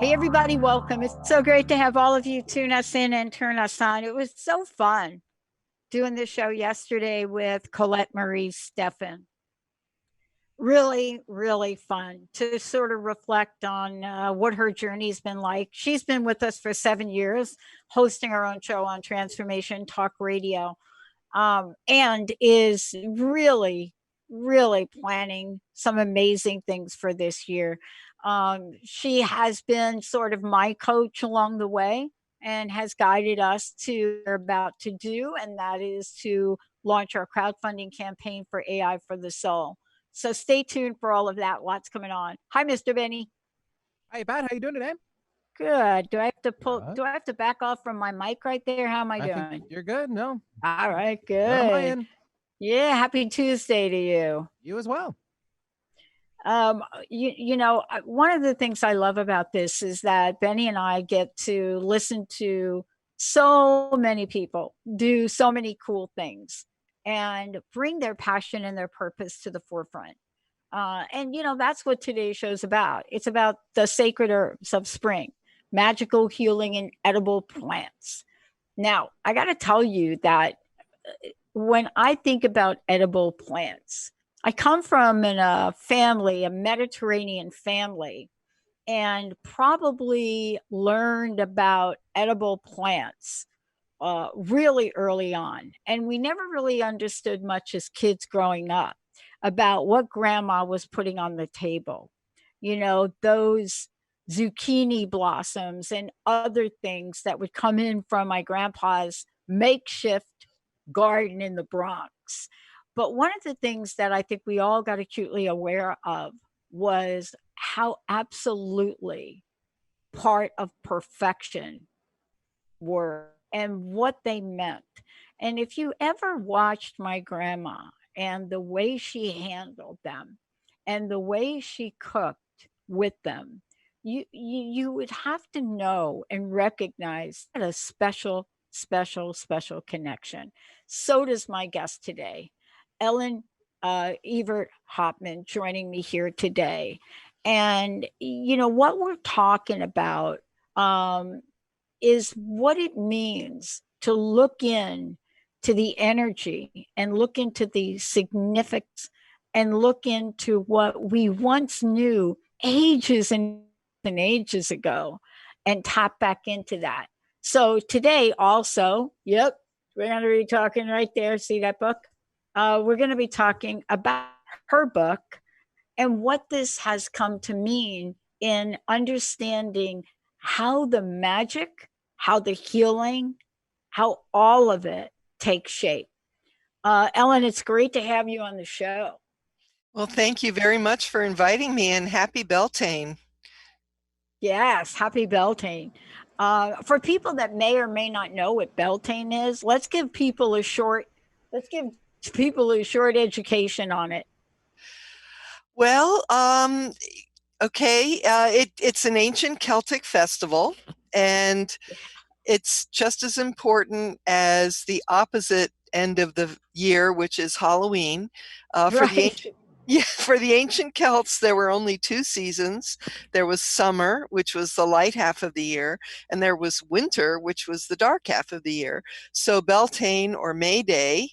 Hey, everybody, welcome. It's so great to have all of you tune us in and turn us on. It was so fun doing this show yesterday with Colette Marie Steffen. Really, really fun to sort of reflect on what her journey's been like. She's been with us for 7 years, hosting her own show on Transformation Talk Radio, and is really, really planning some amazing things for this year. She has been sort of my coach along the way and has guided us to what we're about to do, and that is to launch our crowdfunding campaign for AI for the Soul. So stay tuned for all of that. Lots coming on. Hi, Mr. Benny. Hi, Pat. How you doing today? Good. Do I have to pull? Good. Do I have to back off from my mic right there? How am I I think doing? you're good. No, All right. you're on my Good. end. Yeah. Happy Tuesday to you. You as well. One of the things I love about this is that Benny and I get to listen to so many people do so many cool things and bring their passion and their purpose to the forefront. That's what today's show's about. It's about the sacred herbs of spring, magical healing and edible plants. Now, I got to tell you that when I think about edible plants, I come from a family, a Mediterranean family, and probably learned about edible plants really early on. And we never really understood much as kids growing up about what grandma was putting on the table. You know, those zucchini blossoms and other things that would come in from my grandpa's makeshift garden in the Bronx. But one of the things that I think we all got acutely aware of was how absolutely part of perfection were and what they meant. And if you ever watched my grandma and the way she handled them and the way she cooked with them, you would have to know and recognize that a special, special, special connection. So does my guest today, Ellen Evert Hopman, joining me here today. And what we're talking about is what it means to look in to the energy and look into the significance and look into what we once knew ages and ages ago and tap back into that. So today also, yep, we're going to be talking right there. See that book? We're going to be talking about her book and what this has come to mean in understanding how the magic, how the healing, how all of it takes shape. Ellen, it's great to have you on the show. Well, thank you very much for inviting me, and happy Beltaine. Yes, happy Beltaine. For people that may or may not know what Beltaine is, let's give people a short education on it. Well, okay, it's an ancient Celtic festival, and it's just as important as the opposite end of the year, which is Halloween. For the ancient Celts, there were only two seasons. There was summer, which was the light half of the year, and there was winter, which was the dark half of the year. So Beltane, or May Day,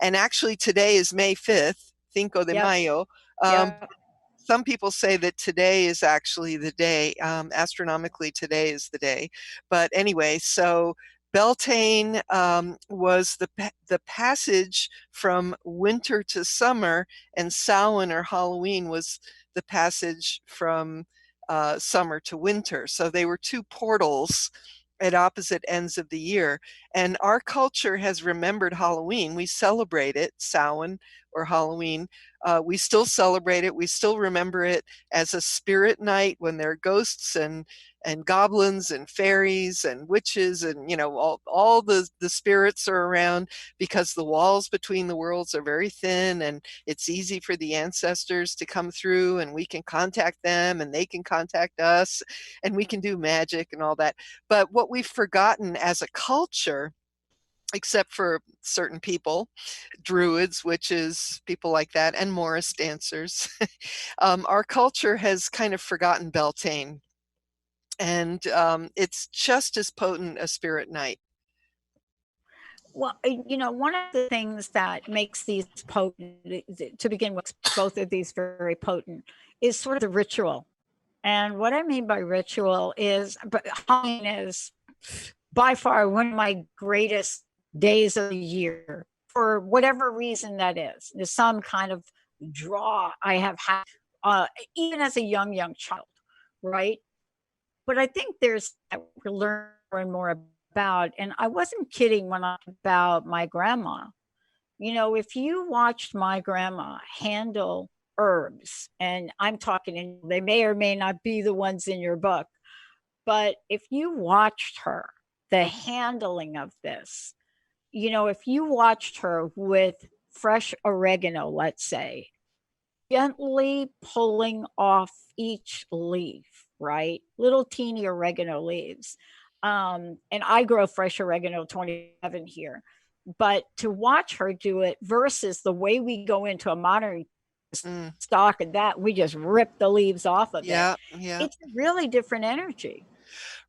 and actually today is May 5th, Cinco de Mayo. Some people say that today is actually the day, astronomically today is the day. But anyway, so Beltane was the passage from winter to summer, and Samhain, or Halloween, was the passage from summer to winter. So they were two portals at opposite ends of the year. And our culture has remembered Halloween. We celebrate it, Samhain or Halloween. We still celebrate it. We still remember it as a spirit night when there are ghosts and goblins and fairies and witches, and all the spirits are around, because the walls between the worlds are very thin, and it's easy for the ancestors to come through, and we can contact them and they can contact us, and we can do magic and all that. But what we've forgotten as a culture, except for certain people, druids, witches, people like that, and Morris dancers, our culture has kind of forgotten Beltane. And it's just as potent as Spirit Night. Well, one of the things that makes these potent, to begin with, both of these very potent, is sort of the ritual. And what I mean by ritual is, but Halloween is by far one of my greatest days of the year for whatever reason that is. There's some kind of draw I have had, even as a young child, right? But I think there's that we're learning more about, and I wasn't kidding when I about my grandma. If you watched my grandma handle herbs, and I'm talking, and they may or may not be the ones in your book, but if you watched her, the handling of this, if you watched her with fresh oregano, let's say, gently pulling off each leaf, right? Little teeny oregano leaves. And I grow fresh oregano 27 here. But to watch her do it versus the way we go into a modern stock and that we just rip the leaves off of it. Yeah. It's a really different energy.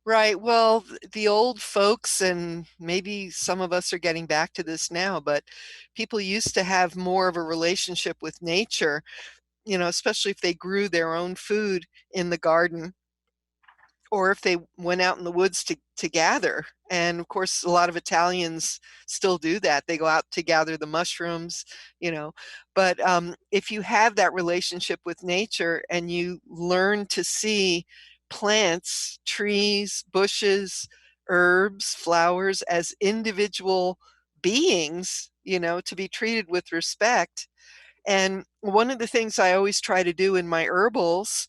Right. Well, the old folks, and maybe some of us are getting back to this now, but people used to have more of a relationship with nature, especially if they grew their own food in the garden or if they went out in the woods to gather. And of course, a lot of Italians still do that. They go out to gather the mushrooms, But if you have that relationship with nature and you learn to see plants, trees, bushes, herbs, flowers as individual beings, to be treated with respect. And one of the things I always try to do in my herbals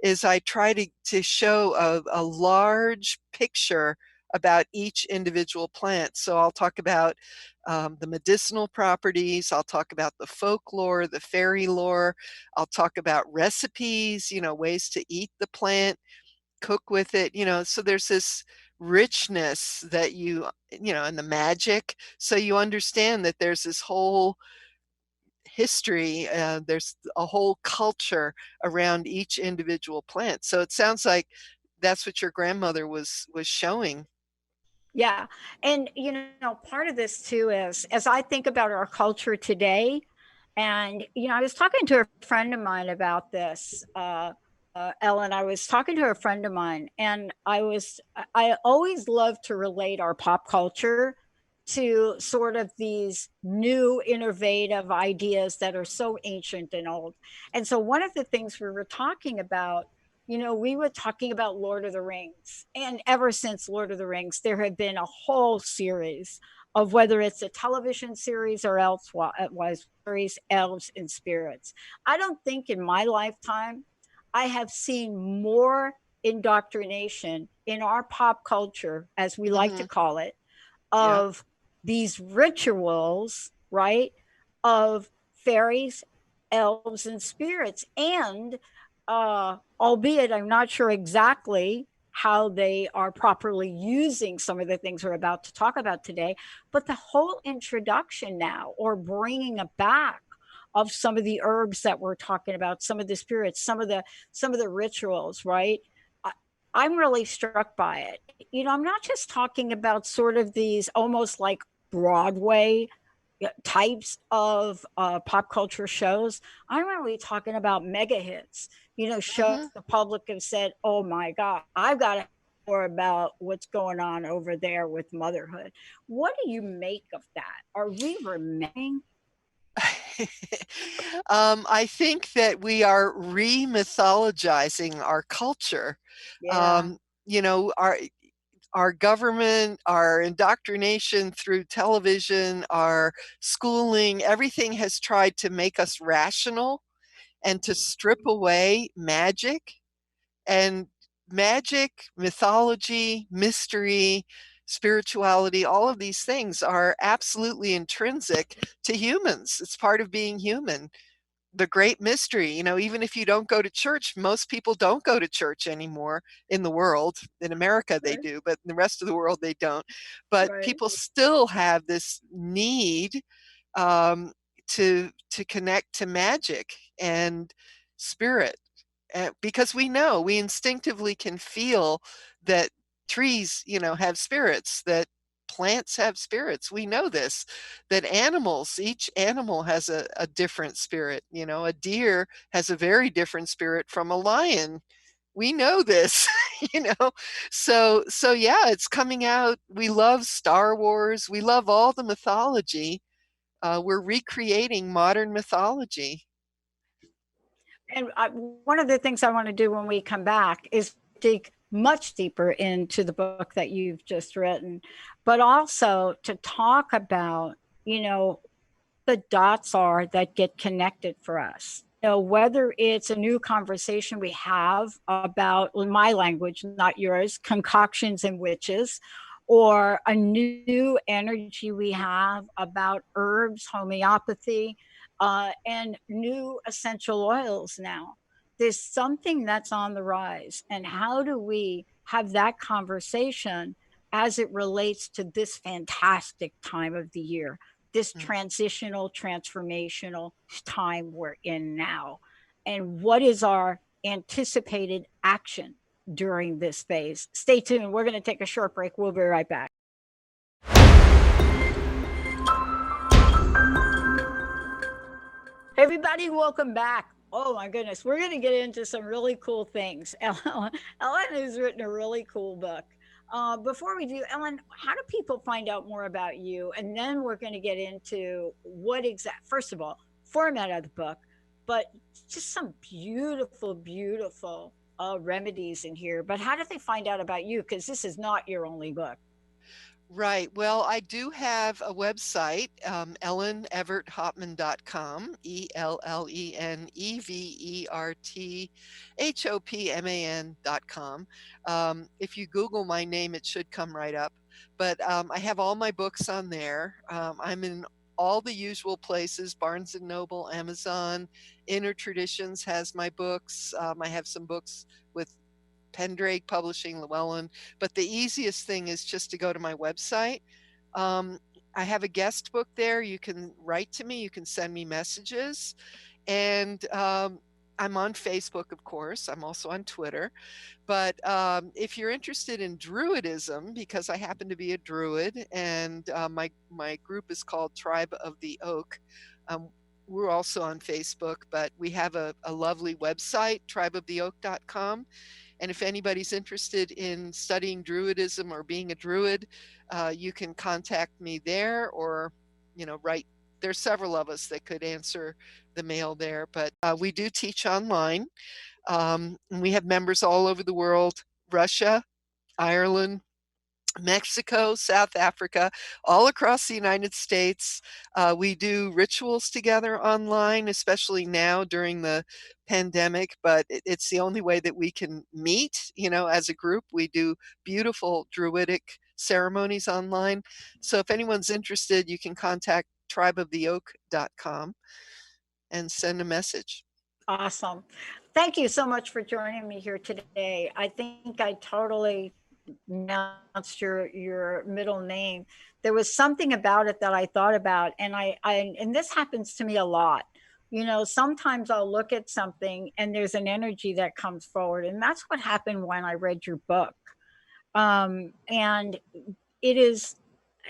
is I try to show a large picture about each individual plant. So I'll talk about the medicinal properties, I'll talk about the folklore, the fairy lore, I'll talk about recipes, ways to eat the plant, cook with it, so there's this richness that and the magic. So you understand that there's this whole history, there's a whole culture around each individual plant. So it sounds like that's what your grandmother was showing. Yeah. And, part of this too is as I think about our culture today, and, I was talking to a friend of mine about this, Ellen. I was talking to a friend of mine, and I always love to relate our pop culture to sort of these new innovative ideas that are so ancient and old. And so one of the things we were talking about, we were talking about Lord of the Rings. And ever since Lord of the Rings, there have been a whole series of whether it's a television series or elsewise, Faeries, Elves, and Spirits. I don't think in my lifetime I have seen more indoctrination in our pop culture, as we like to call it, Yeah. of these rituals, right? Of fairies, elves, and spirits. And albeit I'm not sure exactly how they are properly using some of the things we're about to talk about today, but the whole introduction now, or bringing it back, of some of the herbs that we're talking about, some of the spirits, some of the rituals, right? I'm really struck by it. I'm not just talking about sort of these almost like Broadway types of pop culture shows. I'm really talking about mega hits, shows the public have said, oh my God, I've got to more about what's going on over there with motherhood. What do you make of that? Are we remembering? I think that we are re-mythologizing our culture. Yeah. Our government, our indoctrination through television, our schooling, everything has tried to make us rational and to strip away magic. And magic, mythology, mystery, spirituality, all of these things are absolutely intrinsic to humans. It's part of being human. The great mystery, even if you don't go to church, most people don't go to church anymore in the world. In America, they Right. do, but in the rest of the world, they don't. But Right. people still have this need to connect to magic and spirit. because we know, we instinctively can feel that trees, have spirits, that plants have spirits. We know this, that animals, each animal has a different spirit. A deer has a very different spirit from a lion. We know this, you know. So yeah, it's coming out. We love Star Wars. We love all the mythology. We're recreating modern mythology. And one of the things I want to do when we come back is dig much deeper into the book that you've just written, but also to talk about, the dots are that get connected for us. Whether it's a new conversation we have about, in my language, not yours, concoctions and witches, or a new energy we have about herbs, homeopathy, and new essential oils now. There's something that's on the rise. And how do we have that conversation as it relates to this fantastic time of the year, this transitional, transformational time we're in now? And what is our anticipated action during this phase? Stay tuned. We're going to take a short break. We'll be right back. Hey everybody, welcome back. Oh my goodness, we're going to get into some really cool things. Ellen has written a really cool book. Before we do, Ellen, how do people find out more about you? And then we're going to get into first of all, format of the book, but just some beautiful, beautiful remedies in here. But how do they find out about you? Because this is not your only book. Right. Well, I do have a website, EllenEvertHopman.com, EllenEvertHopman.com. If you Google my name, it should come right up. But I have all my books on there. I'm in all the usual places: Barnes and Noble, Amazon. Inner Traditions has my books. I have some books with Pendrake Publishing, Llewellyn, but the easiest thing is just to go to my website. I have a guest book there. You can write to me, you can send me messages, and I'm on Facebook, of course. I'm also on Twitter. But if you're interested in Druidism, because I happen to be a Druid, and my group is called Tribe of the Oak. We're also on Facebook, but we have a lovely website, tribeoftheoak.com. And if anybody's interested in studying Druidism or being a Druid, you can contact me there, or, write. There's several of us that could answer the mail there, but we do teach online. And we have members all over the world: Russia, Ireland, Mexico, South Africa, all across the United States. We do rituals together online, especially now during the pandemic, but it's the only way that we can meet, as a group. We do beautiful Druidic ceremonies online. So if anyone's interested, you can contact tribeoftheoak.com and send a message. Awesome. Thank you so much for joining me here today. I think I totally announced your middle name. There was something about it that I thought about, and and this happens to me a lot. Sometimes I'll look at something and there's an energy that comes forward, and that's what happened when I read your book. And it is,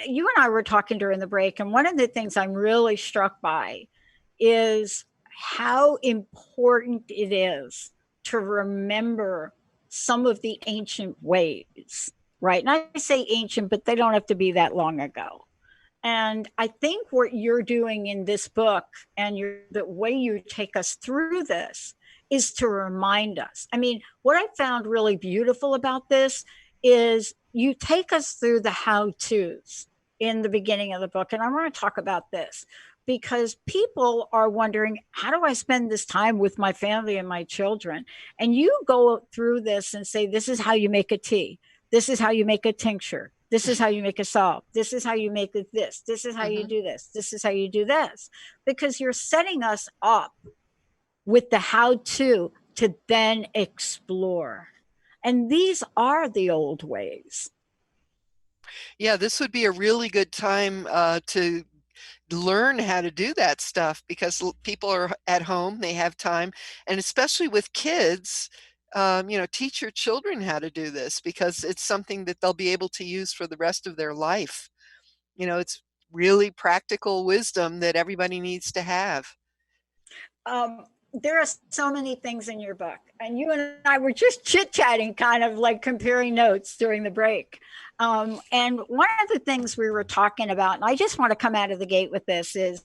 you and I were talking during the break, and one of the things I'm really struck by is how important it is to remember some of the ancient ways, right? And I say ancient, but they don't have to be that long ago. And I think what you're doing in this book, and the way you take us through this, is to remind us. I mean, what I found really beautiful about this is you take us through the how to's in the beginning of the book. And I want to talk about this because people are wondering, how do I spend this time with my family and my children? And you go through this and say, this is how you make a tea. This is how you make a tincture. This is how you make a salve. This is how you make this. This is how you do this. This is how you do this. Because you're setting us up with the how to then explore. And these are the old ways. Yeah, this would be a really good time to learn how to do that stuff, because people are at home, they have time, and especially with kids, teach your children how to do this, because it's something that they'll be able to use for the rest of their life. It's really practical wisdom that everybody needs to have. There are so many things in your book, and you and I were just chit-chatting, kind of like comparing notes during the break. And one of the things we were talking about, and I just want to come out of the gate with this, is,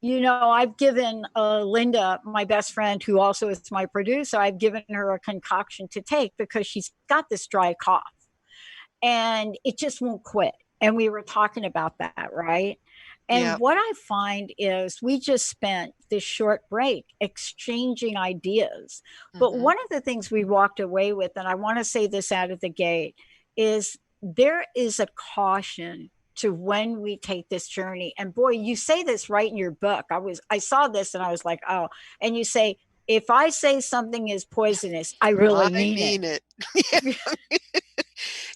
I've given Linda, my best friend, who also is my producer, I've given her a concoction to take because she's got this dry cough and it just won't quit. And we were talking about that, right? Yeah. And what I find is we just spent this short break exchanging ideas. But Hmm. one of the things we walked away with, and I want to say this out of the gate, is there is a caution to when we take this journey. And boy, you say this right in your book. I saw this and I was like, oh, and you say, if I say something is poisonous, I really I mean mean it. it.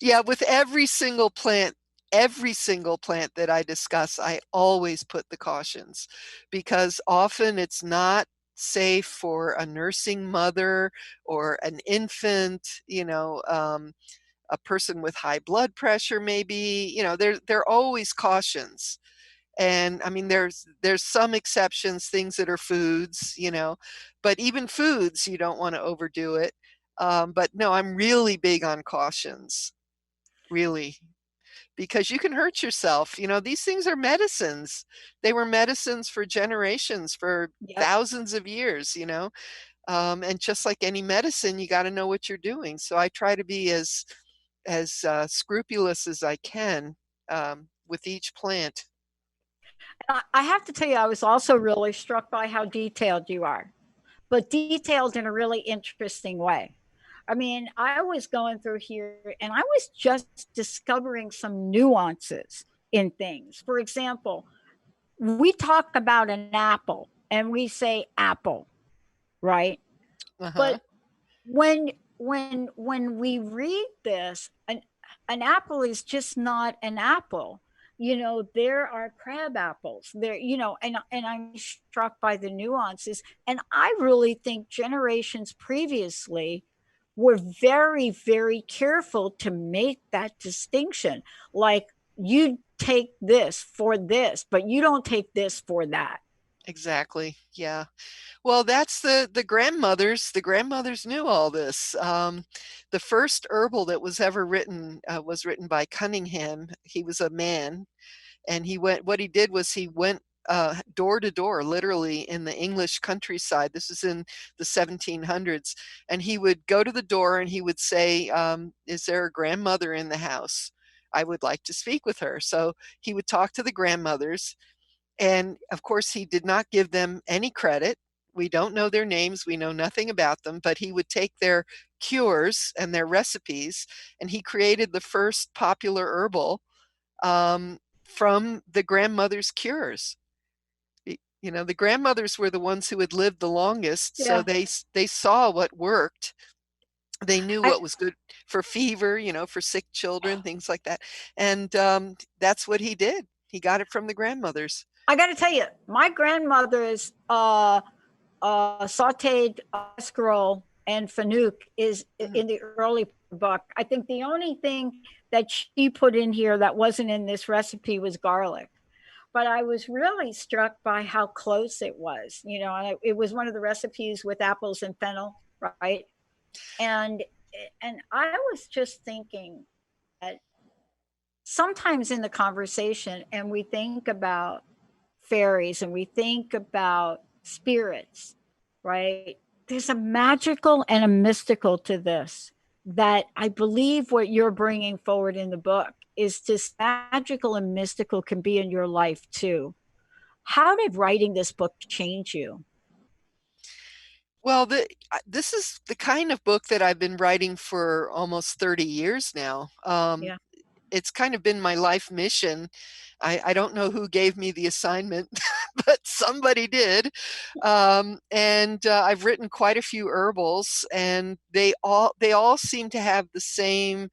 Yeah, with every single plant that I discuss, I always put the cautions, because often it's not safe for a nursing mother or an infant, a person with high blood pressure, maybe, there are always cautions. And I mean, there's some exceptions, things that are foods, but even foods, you don't want to overdo it. But no, I'm really big on cautions, really, because you can hurt yourself. These things are medicines. They were medicines for generations, for Yep. thousands of years, and just like any medicine, you got to know what you're doing. So I try to be as scrupulous as I can with each plant. I have to tell you, I was also really struck by how detailed you are, but detailed in a really interesting way. I mean, I was going through here and I was just discovering some nuances in things. For example, we talk about an apple and we say apple, right? Uh-huh. But when we read this, an apple is just not an apple. There are crab apples there, and I'm struck by the nuances. And I really think generations previously were very, very careful to make that distinction. Like, you take this for this, but you don't take this for that. Exactly. Yeah. Well, that's the grandmothers. The grandmothers knew all this. The first herbal that was ever written was written by Cunningham. He was a man, and what he did was he went door to door, literally, in the English countryside. This was in the 1700s, and he would go to the door and he would say, "Is there a grandmother in the house? I would like to speak with her." So he would talk to the grandmothers, and of course, he did not give them any credit. We don't know their names, we know nothing about them, but he would take their cures and their recipes, and he created the first popular herbal from the grandmother's cures. The grandmothers were the ones who had lived the longest, so Yeah. they saw what worked. They knew I, what was good for fever, for sick children, things like that. And that's what he did. He got it from the grandmothers. I got to tell you, my grandmother's sauteed escarole and fenugreek is Mm. in the early book. I think the only thing that she put in here that wasn't in this recipe was garlic. But I was really struck by how close it was. And it was one of the recipes with apples and fennel, right? And and I was just thinking that sometimes in the conversation, and we think about fairies and we think about spirits, right? There's a magical and a mystical to this that I believe what you're bringing forward in the book is this magical and mystical can be in your life too. How did writing this book change you? Well, this is the kind of book that I've been writing for almost 30 years now. Yeah. It's kind of been my life mission. I don't know who gave me the assignment, but somebody did. And I've written quite a few herbals, and they all seem to have the same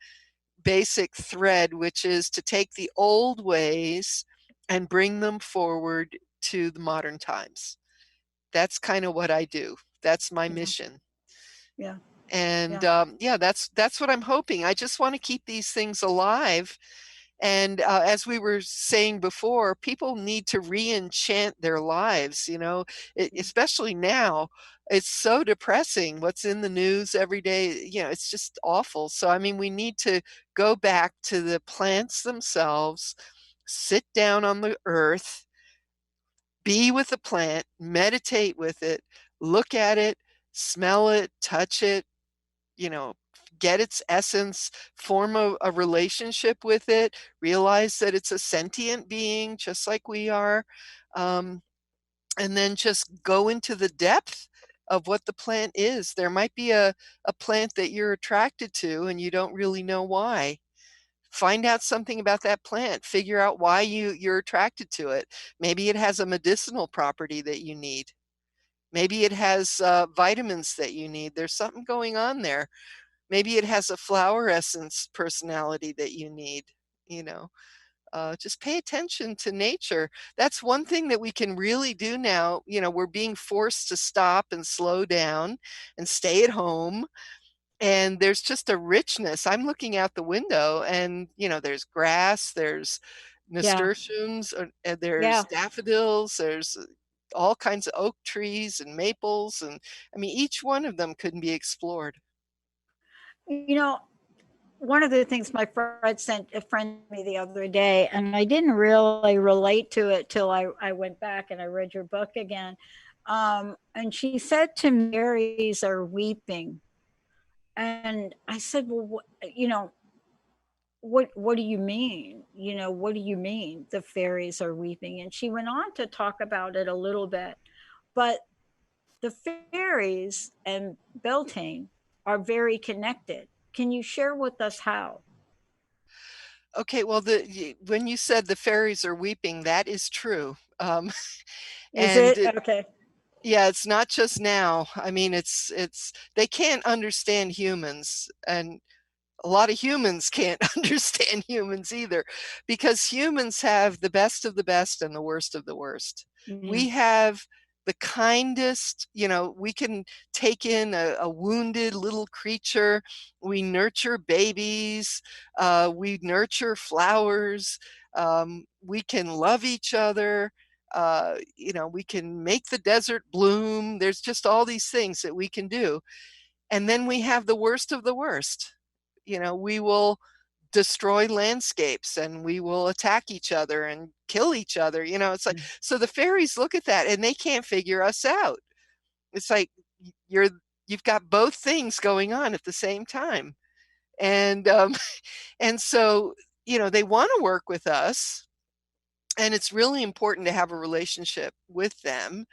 basic thread, which is to take the old ways and bring them forward to the modern times. That's kind of what I do. That's my Yeah. mission. Yeah. And Yeah. yeah, that's what I'm hoping. I just want to keep these things alive. And as we were saying before, people need to re-enchant their lives, you know, especially now. It's so depressing what's in the news every day. You know, it's just awful. So, I mean, we need to go back to the plants themselves, sit down on the earth, be with the plant, meditate with it, look at it, smell it, touch it, you know, get its essence, form a relationship with it, realize that it's a sentient being just like we are, um, and then just go into the depth of what the plant is. There might be a plant that you're attracted to and you don't really know why. Find out something about that plant, figure out why you're attracted to it. Maybe it has a medicinal property that you need. Maybe it has vitamins that you need. There's something going on there. Maybe it has a flower essence personality that you need, you know. Just pay attention to nature. That's one thing that we can really do now. You know, we're being forced to stop and slow down and stay at home. And there's just a richness. I'm looking out the window and, you know, there's grass, there's Yeah. nasturtiums, and there's Yeah. daffodils, there's all kinds of oak trees and maples. And I mean, each one of them couldn't be explored. You know, one of the things my friend sent a friend me the other day, and I didn't really relate to it till I went back and I read your book again. And she said to me, fairies are weeping. And I said, well, you know, what do you mean? You know, what do you mean the fairies are weeping? And she went on to talk about it a little bit. But the fairies and Beltaine are very connected. Can you share with us how? Okay, well, when you said the fairies are weeping, that is true. Is And it okay? yeah, it's not just now. I mean, it's they can't understand humans, and a lot of humans can't understand humans either, because humans have the best of the best and the worst of the worst. Mm, We have the kindest, you know, we can take in a wounded little creature. We nurture babies, we nurture flowers, we can love each other. You know, we can make the desert bloom. There's just all these things that we can do. And then we have the worst of the worst. You know, we will destroy landscapes and we will attack each other and kill each other. You know, it's like, mm. so the fairies look at that and they can't figure us out. It's like you're you've got both things going on at the same time. And and so, you know, they want to work with us, and it's really important to have a relationship with them.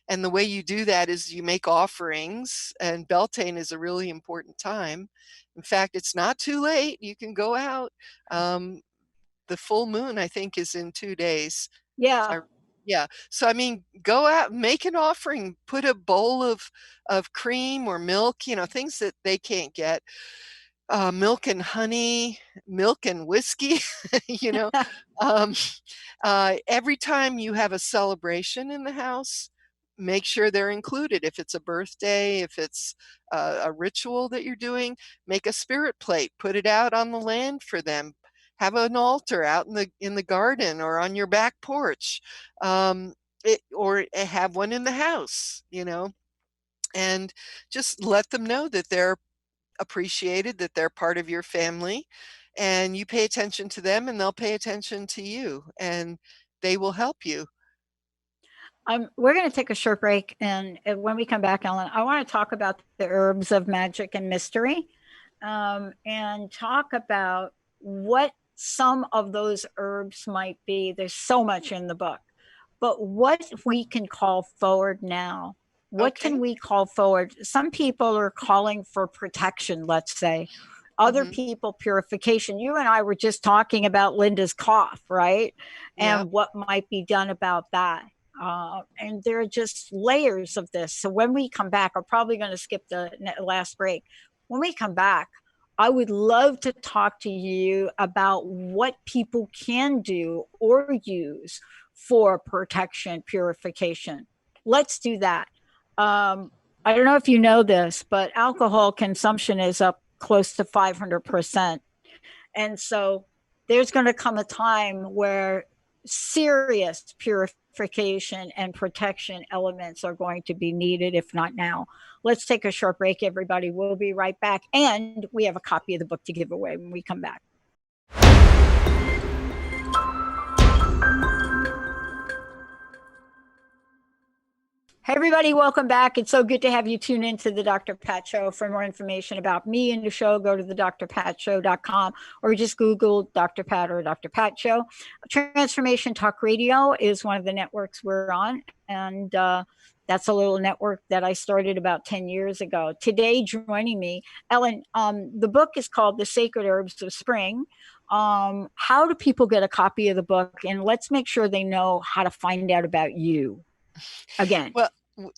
And the way you do that is you make offerings, and Beltane is a really important time. In fact, it's not too late. You can go out. Um, the full moon, I think, is in 2 days. Yeah. I, yeah. So, I mean, go out, make an offering, put a bowl of cream or milk, you know, things that they can't get, milk and honey, milk and whiskey, you know. Um, every time you have a celebration in the house, make sure they're included. If it's a birthday, if it's a ritual that you're doing, make a spirit plate, put it out on the land for them. Have an altar out in the garden or on your back porch, or have one in the house, you know, and just let them know that they're appreciated, that they're part of your family, and you pay attention to them and they'll pay attention to you, and they will help you. We're going to take a short break, and when we come back, Ellen, I want to talk about the herbs of magic and mystery, and talk about what some of those herbs might be. There's so much in the book, but what we can call forward now. What Okay. can we call forward? Some people are calling for protection, let's say. Other Hmm. people, purification. You and I were just talking about Linda's cough, right? Yeah. And what might be done about that. And there are just layers of this. So when we come back, I'm probably going to skip the last break. When we come back, I would love to talk to you about what people can do or use for protection, purification. Let's do that. I don't know if you know this, but alcohol consumption is up close to 500%. And so there's going to come a time where serious purification and protection elements are going to be needed, if not now. Let's take a short break, everybody. We'll be right back. And we have a copy of the book to give away when we come back. Hey, everybody, welcome back. It's so good to have you tune into the Dr. Pat Show. For more information about me and the show, go to the drpatshow.com or just Google Dr. Pat or Dr. Pat Show. Transformation Talk Radio is one of the networks we're on, and that's a little network that I started about 10 years ago. Today, joining me, Ellen, the book is called The Sacred Herbs of Spring. How do people get a copy of the book? And let's make sure they know how to find out about you again. Well,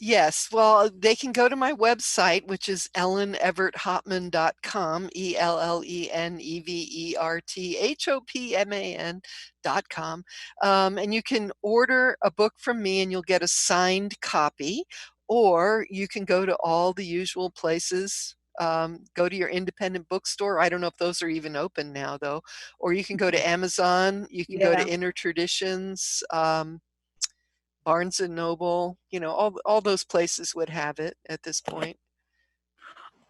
yes. Well, they can go to my website, which is elleneverthopman.com, ELLENEVERTHOPMAN.com. And you can order a book from me and you'll get a signed copy, or you can go to all the usual places. Go to your independent bookstore. I don't know if those are even open now, though. Or you can go to Amazon. You can go to Inner Traditions. Barnes and Noble, all those places would have it at this point.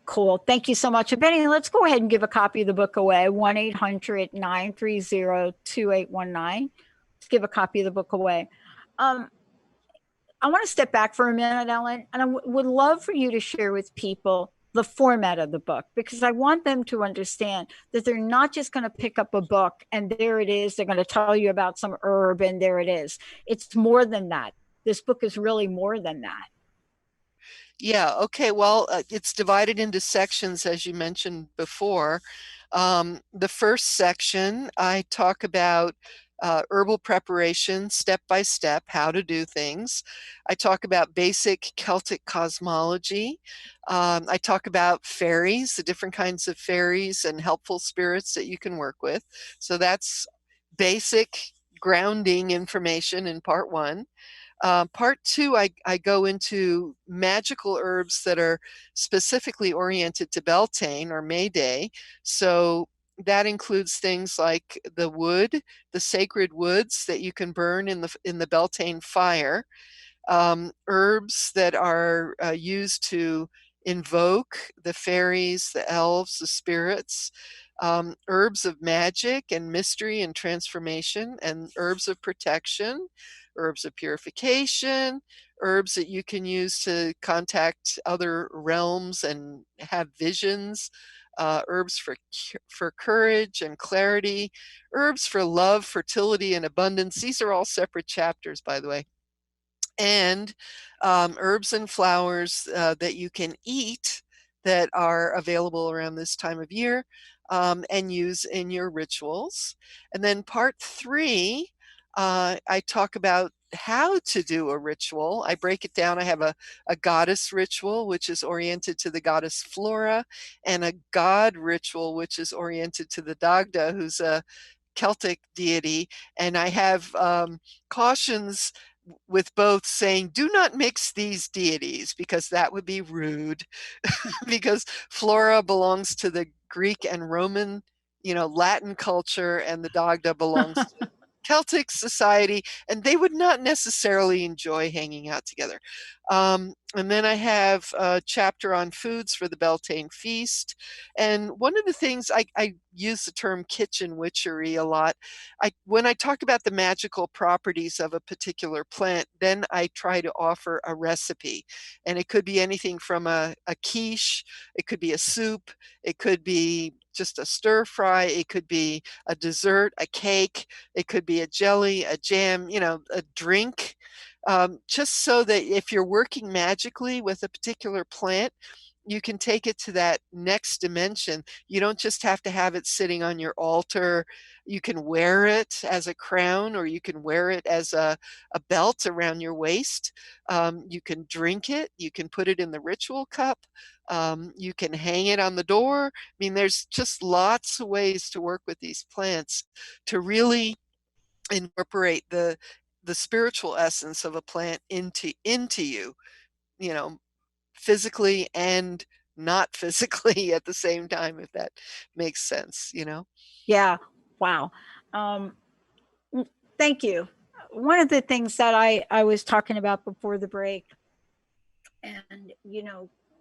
Cool. Thank you so much. Benny, let's go ahead and give a copy of the book away. 1-800-930-2819. Let's give a copy of the book away. I want to step back for a minute, Ellen, and I would love for you to share with people the format of the book, because I want them to understand that they're not just going to pick up a book and there it is. They're going to tell you about some herb and there it is. It's more than that. This book is really more than that. Yeah. Okay. Well, it's divided into sections, as you mentioned before. The first section, I talk about herbal preparation, step by step, how to do things. I talk about basic Celtic cosmology. I talk about fairies, the different kinds of fairies and helpful spirits that you can work with. So that's basic grounding information in part one. Part two, I go into magical herbs that are specifically oriented to Beltaine or May Day. So that includes things like the wood, the sacred woods that you can burn in the Beltaine fire, herbs that are used to invoke the fairies, the elves, the spirits, herbs of magic and mystery and transformation, and herbs of protection, herbs of purification, herbs that you can use to contact other realms and have visions, herbs for courage and clarity, herbs for love, fertility, and abundance. These are all separate chapters, by the way. And herbs and flowers that you can eat that are available around this time of year and use in your rituals. And then part three, I talk about how to do a ritual. I break it down. I have a goddess ritual, which is oriented to the goddess Flora, and a god ritual, which is oriented to the Daghda, who's a Celtic deity. And I have cautions with both, saying do not mix these deities because that would be rude, because Flora belongs to the Greek and Roman, Latin culture, and the Daghda belongs to Celtic society, and they would not necessarily enjoy hanging out together. And then I have a chapter on foods for the Beltaine feast. And one of the things, I use the term kitchen witchery a lot. When I talk about the magical properties of a particular plant, then I try to offer a recipe. And it could be anything from a quiche, it could be a soup, it could be just a stir fry, it could be a dessert, a cake, it could be a jelly, a jam, a drink. Just so that if you're working magically with a particular plant, you can take it to that next dimension. You don't just have to have it sitting on your altar. You can wear it as a crown, or you can wear it as a belt around your waist. You can drink it. You can put it in the ritual cup. You can hang it on the door. I mean, there's just lots of ways to work with these plants to really incorporate the spiritual essence of a plant into you, you know, physically and not physically at the same time, if that makes sense, you know? Yeah. Wow. Um, Thank you. One of the things that I was talking about before the break, and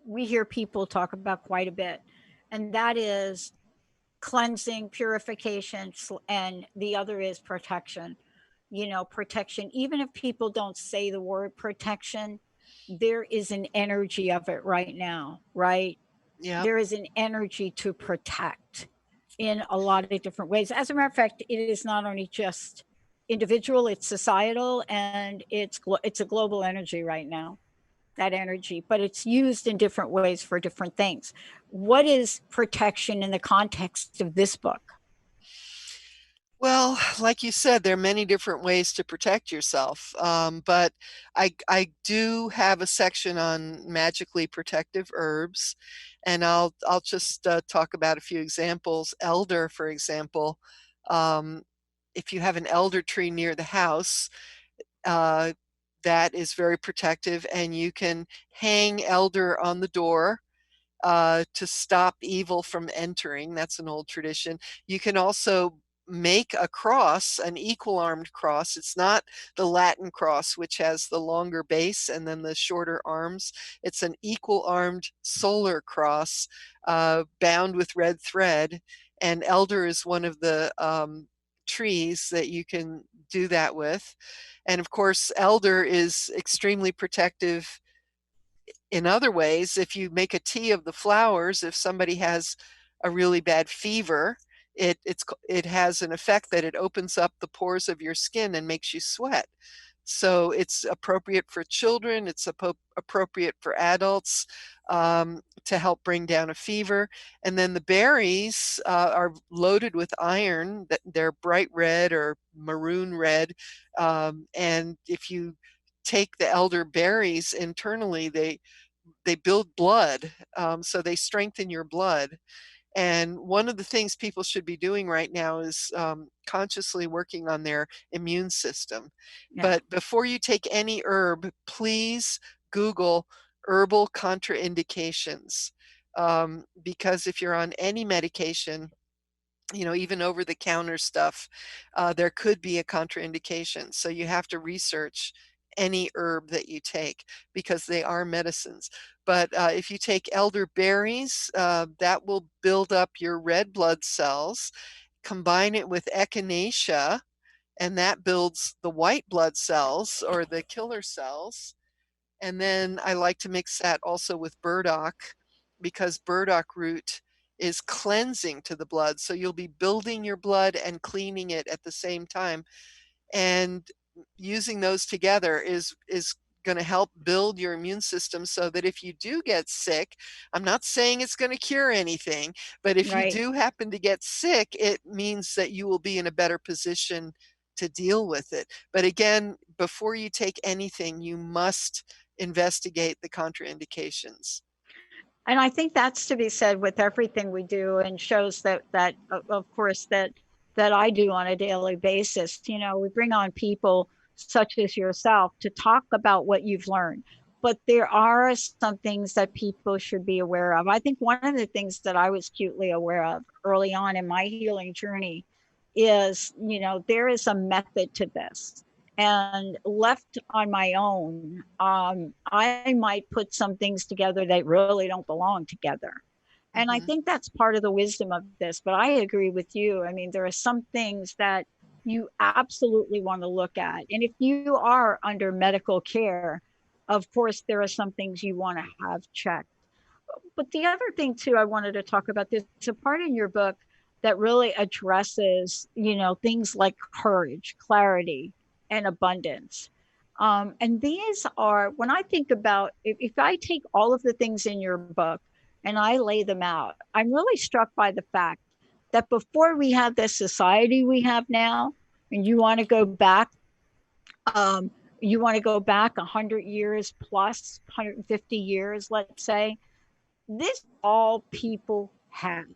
we hear people talk about quite a bit, and that is cleansing, purification, and the other is protection. Protection, even if people don't say the word protection, there is an energy of it right now, right? Yep. There is an energy to protect in a lot of different ways. As a matter of fact, it is not only just individual, it's societal, and it's a global energy right now, that energy, but it's used in different ways for different things. What is protection in the context of this book? Well, like you said, there are many different ways to protect yourself, but I do have a section on magically protective herbs, and I'll just talk about a few examples. Elder, for example, um, if you have an elder tree near the house, uh, that is very protective, and you can hang elder on the door to stop evil from entering. That's an old tradition. You can also make a cross, an equal armed cross. It's not the Latin cross, which has the longer base and then the shorter arms. It's an equal armed solar cross bound with red thread. And elder is one of the trees that you can do that with. And of course, elder is extremely protective in other ways. If you make a tea of the flowers, if somebody has a really bad fever, it has an effect that it opens up the pores of your skin and makes you sweat. So it's appropriate for children, it's appropriate for adults, to help bring down a fever. And then the berries are loaded with iron. That they're bright red or maroon red. And if you take the elder berries internally, they build blood, so they strengthen your blood. And one of the things people should be doing right now is consciously working on their immune system. Yeah. But before you take any herb, please Google herbal contraindications, because if you're on any medication, even over the counter stuff, there could be a contraindication. So you have to research any herb that you take because they are medicines. But if you take elderberries, that will build up your red blood cells. Combine it with echinacea, and that builds the white blood cells or the killer cells. And then I like to mix that also with burdock because burdock root is cleansing to the blood. So you'll be building your blood and cleaning it at the same time. And using those together is going to help build your immune system so that if you do get sick, I'm not saying it's going to cure anything, but if you Right. do happen to get sick, it means that you will be in a better position to deal with it. But again, before you take anything, you must investigate the contraindications. And I think that's to be said with everything we do, and shows that of course that I do on a daily basis. We bring on people such as yourself to talk about what you've learned, but there are some things that people should be aware of. I think one of the things that I was acutely aware of early on in my healing journey is, there is a method to this. And left on my own, I might put some things together that really don't belong together. And I Mhm. think that's part of the wisdom of this. But I agree with you. I mean, there are some things that you absolutely want to look at. And if you are under medical care, of course, there are some things you want to have checked. But the other thing, too, I wanted to talk about, there's a part in your book that really addresses, things like courage, clarity, and abundance. And these are, when I think about, if I take all of the things in your book, and I lay them out. I'm really struck by the fact that before we had the society we have now, and um, you want to go back 100 years plus, 150 years, let's say, this all people had,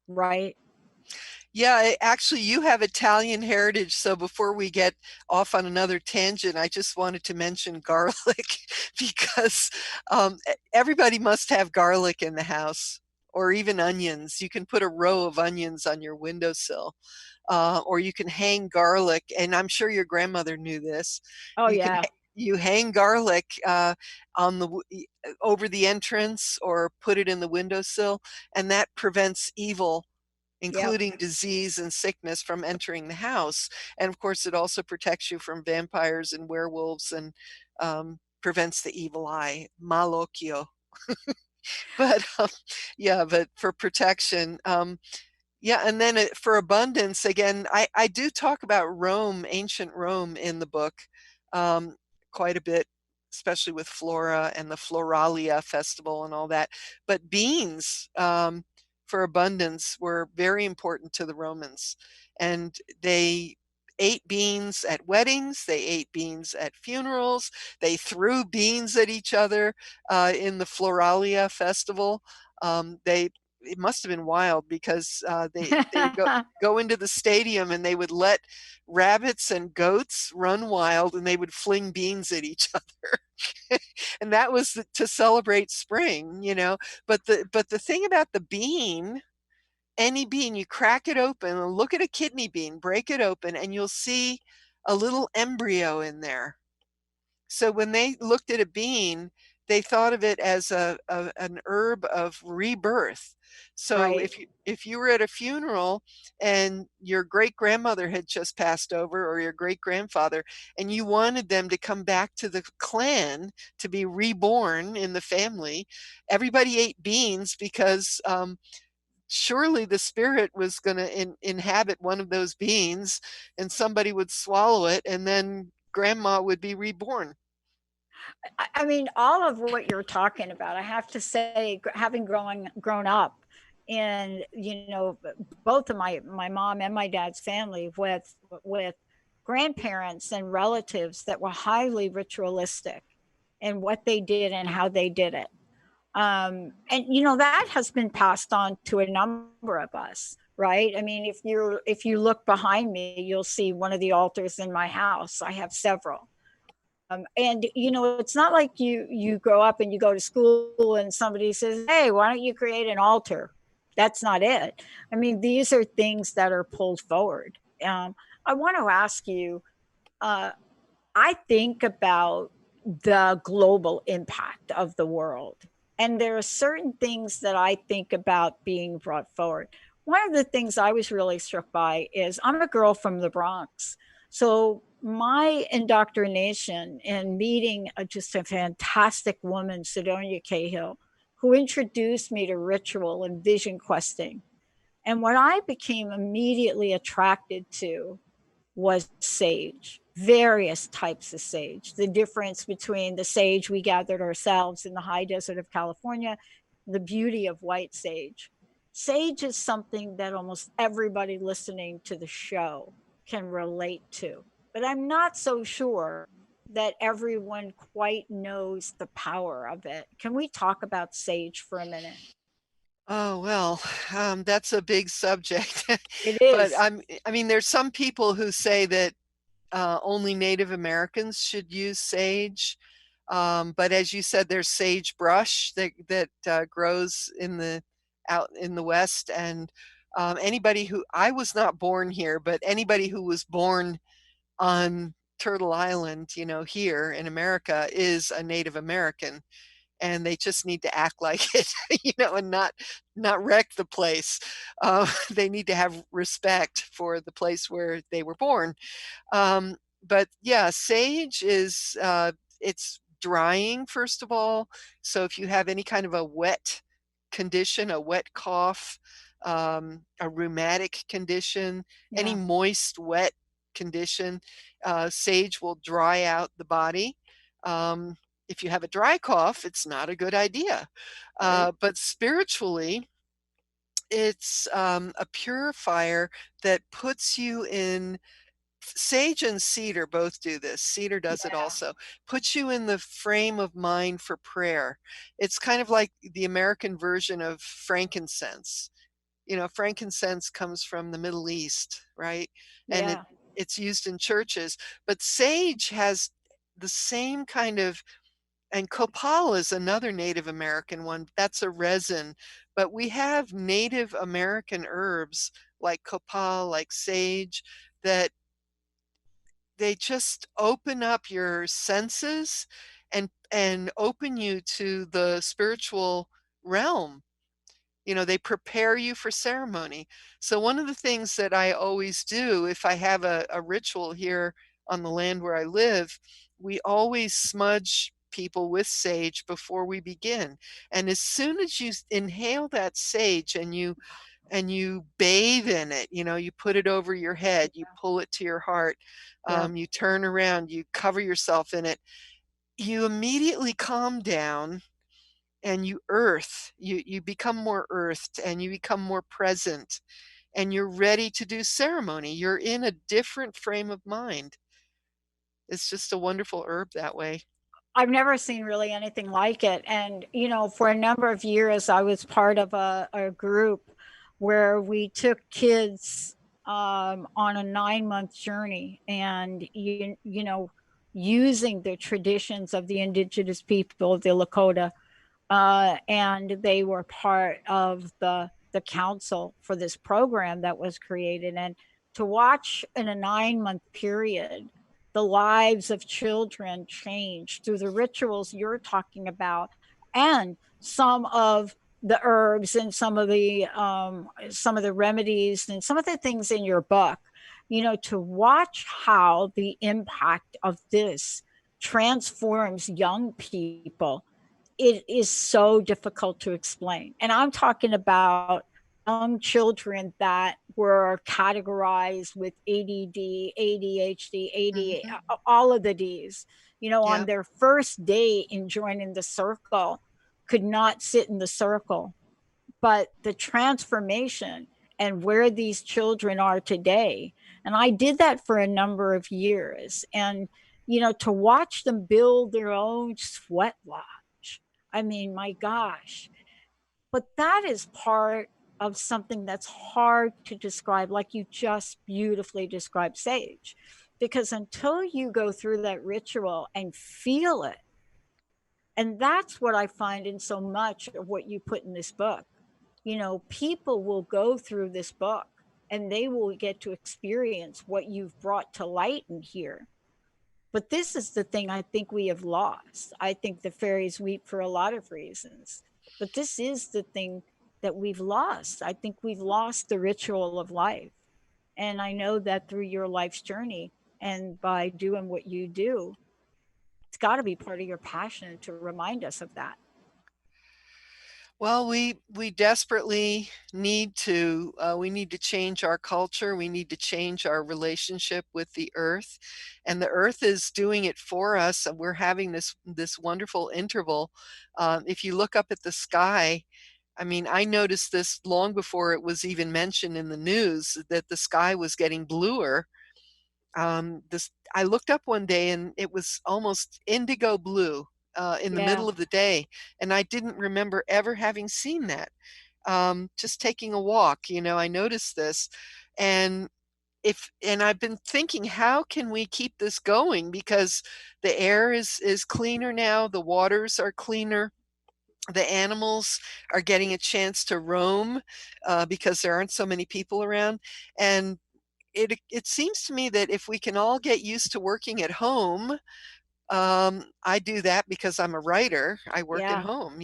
right? Yeah, actually, you have Italian heritage. So before we get off on another tangent, I just wanted to mention garlic because everybody must have garlic in the house, or even onions. You can put a row of onions on your windowsill, or you can hang garlic. And I'm sure your grandmother knew this. Oh, You can yeah. you hang garlic on over the entrance, or put it in the windowsill, and that prevents evil, Yep. including disease and sickness, from entering the house. And of course, it also protects you from vampires and werewolves, and prevents the evil eye, malocchio. But yeah, but for protection. Yeah, and then for abundance, again, I do talk about Rome, ancient Rome, in the book um, quite a bit, especially with Flora and the Floralia festival and all that. But beans, for abundance, were very important to the Romans, and they ate beans at weddings, they ate beans at funerals, they threw beans at each other in the Floralia festival. They It must have been wild, because they would go into the stadium, and they would let rabbits and goats run wild, and they would fling beans at each other. And that was to celebrate spring, you know. But the thing about the bean, any bean, you crack it open and look at a kidney bean, break it open, and you'll see a little embryo in there. So when they looked at a bean, they thought of it as an herb of rebirth. So Right. if you were at a funeral and your great grandmother had just passed over, or your great grandfather, and you wanted them to come back to the clan to be reborn in the family, everybody ate beans, because surely the spirit was going to inhabit one of those beans, and somebody would swallow it, and then grandma would be reborn. I mean, all of what you're talking about, I have to say, having grown up in, both of my mom and my dad's family, with grandparents and relatives that were highly ritualistic in what they did and how they did it. And that has been passed on to a number of us, right? I mean, if you look behind me, you'll see one of the altars in my house. I have several. And it's not like you grow up and you go to school and somebody says, hey, why don't you create an altar? That's not it. I mean, these are things that are pulled forward. I want to ask you, uh, I think about the global impact of the world, and there are certain things that I think about being brought forward. One of the things I was really struck by is, I'm a girl from the Bronx. So my indoctrination in meeting just a fantastic woman, Sidonia Cahill, who introduced me to ritual and vision questing. And what I became immediately attracted to was sage, various types of sage. The difference between the sage we gathered ourselves in the high desert of California, the beauty of white sage. Sage is something that almost everybody listening to the show can relate to, but I'm not so sure that everyone quite knows the power of it. Can we talk about sage for a minute? Oh, well, that's a big subject. It But is. I mean, there's some people who say that only Native Americans should use sage. But as you said, there's sagebrush that grows out in the West, and anybody who, I was not born here, but anybody who was born on Turtle Island, here in America, is a Native American, and they just need to act like it, and not wreck the place. They need to have respect for the place where they were born. But yeah, sage is it's drying, first of all. So if you have any kind of a wet condition, a wet cough, a rheumatic condition, any Yeah. moist, wet condition, sage will dry out the body. if you have a dry cough, it's not a good idea. Right. But spiritually, it's a purifier that puts you in. Sage and cedar both do this. Cedar does it Yeah. also. Puts you in the frame of mind for prayer. It's kind of like the American version of frankincense. You know, frankincense comes from the Middle East, right? And Yeah. it's used in churches. But sage has the same kind of, and copal is another Native American one. That's a resin. But we have Native American herbs like copal, like sage, that they just open up your senses and open you to the spiritual realm. You know, they prepare you for ceremony. So one of the things that I always do if I have a ritual here on the land where I live, we always smudge people with sage before we begin. And as soon as you inhale that sage and you bathe in it, you know, you put it over your head, you pull it to your heart, Yeah. you turn around, you cover yourself in it, you immediately calm down and you become more earthed and you become more present and you're ready to do ceremony. You're in a different frame of mind. It's just a wonderful herb that way. I've never seen really anything like it. And, for a number of years, I was part of a group where we took kids on a 9-month journey and, using the traditions of the indigenous people of the Lakota. And they were part of the council for this program that was created. And to watch in a 9-month period the lives of children change through the rituals you're talking about, and some of the herbs and some of the remedies and some of the things in your book, to watch how the impact of this transforms young people, it is so difficult to explain. And I'm talking about young children that were categorized with ADD, ADHD, AD, Hmm. all of the D's, on Yeah. their first day in joining the circle, could not sit in the circle. But the transformation and where these children are today. And I did that for a number of years. And, to watch them build their own sweat lodge. I mean, my gosh. But that is part of something that's hard to describe, like you just beautifully described sage. Because until you go through that ritual and feel it, and that's what I find in so much of what you put in this book. People will go through this book and they will get to experience what you've brought to light in here. But this is the thing I think we have lost. I think the fairies weep for a lot of reasons. But this is the thing that we've lost. I think we've lost the ritual of life. And I know that through your life's journey and by doing what you do, it's got to be part of your passion to remind us of that. Well, we desperately need to change our culture. We need to change our relationship with the earth, and the earth is doing it for us. And we're having this wonderful interval. If you look up at the sky, I mean, I noticed this long before it was even mentioned in the news that the sky was getting bluer. This I looked up one day and it was almost indigo blue in the Yeah. middle of the day, and I didn't remember ever having seen that. Just taking a walk, I noticed this, and and I've been thinking, how can we keep this going? Because the air is cleaner now, the waters are cleaner. The animals are getting a chance to roam because there aren't so many people around, and it seems to me that if we can all get used to working at home, I do that because I'm a writer. I work at Yeah. home,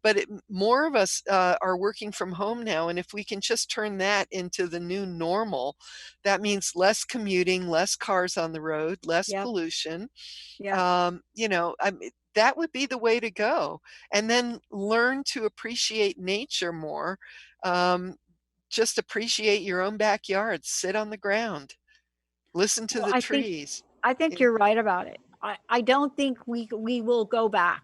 but more of us are working from home now. And if we can just turn that into the new normal, that means less commuting, less cars on the road, less Yep. pollution. Yep. I mean, that would be the way to go. And then learn to appreciate nature more. Um, just appreciate your own backyard, sit on the ground, listen to Well, the I think trees. I think Yeah. you're right about it. I don't think we will go back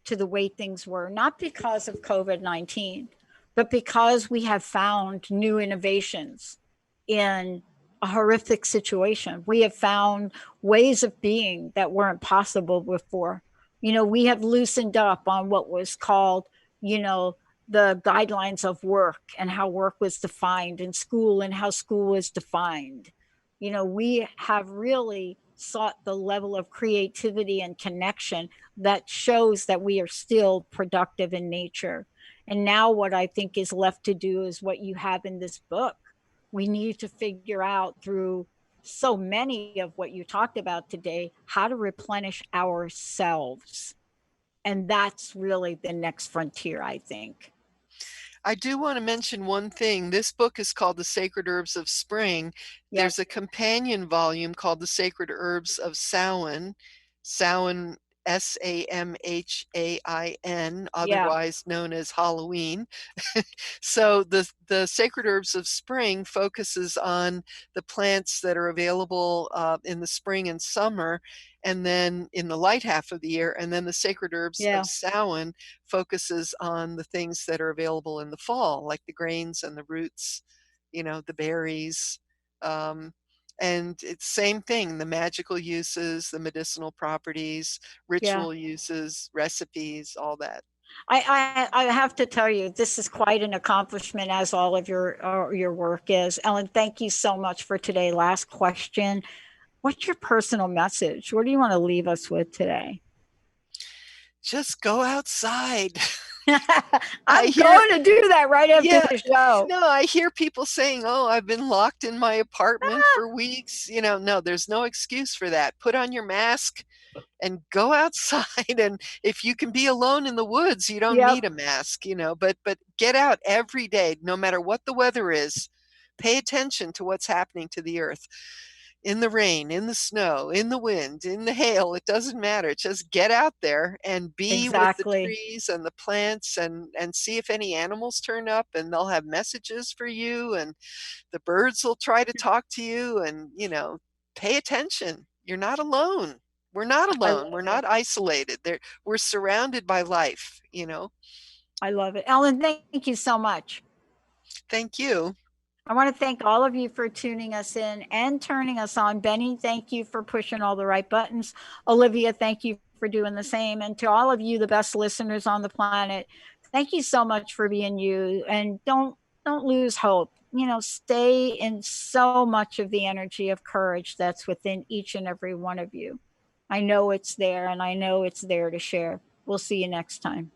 to the way things were, not because of COVID-19, but because we have found new innovations in a horrific situation. We have found ways of being that weren't possible before. You know, we have loosened up on what was called, you know, the guidelines of work and how work was defined in school and how school was defined. You know, we have really sought the level of creativity and connection that shows that we are still productive in nature. And now, what I think is left to do is what you have in this book. We need to figure out through so many of what you talked about today how to replenish ourselves. And that's really the next frontier, I think. I do want to mention one thing. This book is called The Sacred Herbs of Spring. There's Yes. a companion volume called The Sacred Herbs of Samhain. Samhain, Samhain, Yeah. otherwise known as Halloween. So the Sacred Herbs of Spring focuses on the plants that are available in the spring and summer, and then in the light half of the year. And then the Sacred Herbs of Yeah. Samhain focuses on the things that are available in the fall, like the grains and the roots, you know, the berries. Um, and it's same thing, the magical uses, the medicinal properties, Yeah. ritual uses, recipes, all that. I have to tell you, this is quite an accomplishment, as all of your work is. Ellen, thank you so much for today. Last question. What's your personal message? What do you want to leave us with today? Just go outside. I I'm hear, going to do that right after yeah, the show. no, I hear people saying, "Oh, I've been locked in my apartment Ah, for weeks." You know, no, there's no excuse for that. Put on your mask and go outside. And if you can be alone in the woods, you don't yep, need a mask, you know, but get out every day, no matter what the weather is. Pay attention to what's happening to the earth. In the rain, in the snow, in the wind, in the hail, it doesn't matter. Just get out there and be with the exactly. trees and the plants, and see if any animals turn up, and they'll have messages for you, and the birds will try to talk to you, and you know, pay attention. You're not alone. We're not I alone. We're love it. not isolated. We're surrounded by life, you know. I love it. Ellen, thank you so much. Thank you. I want to thank all of you for tuning us in and turning us on. Benny, thank you for pushing all the right buttons. Olivia, thank you for doing the same. And to all of you, the best listeners on the planet, thank you so much for being you. And don't lose hope. You know, stay in so much of the energy of courage that's within each and every one of you. I know it's there, and I know it's there to share. We'll see you next time.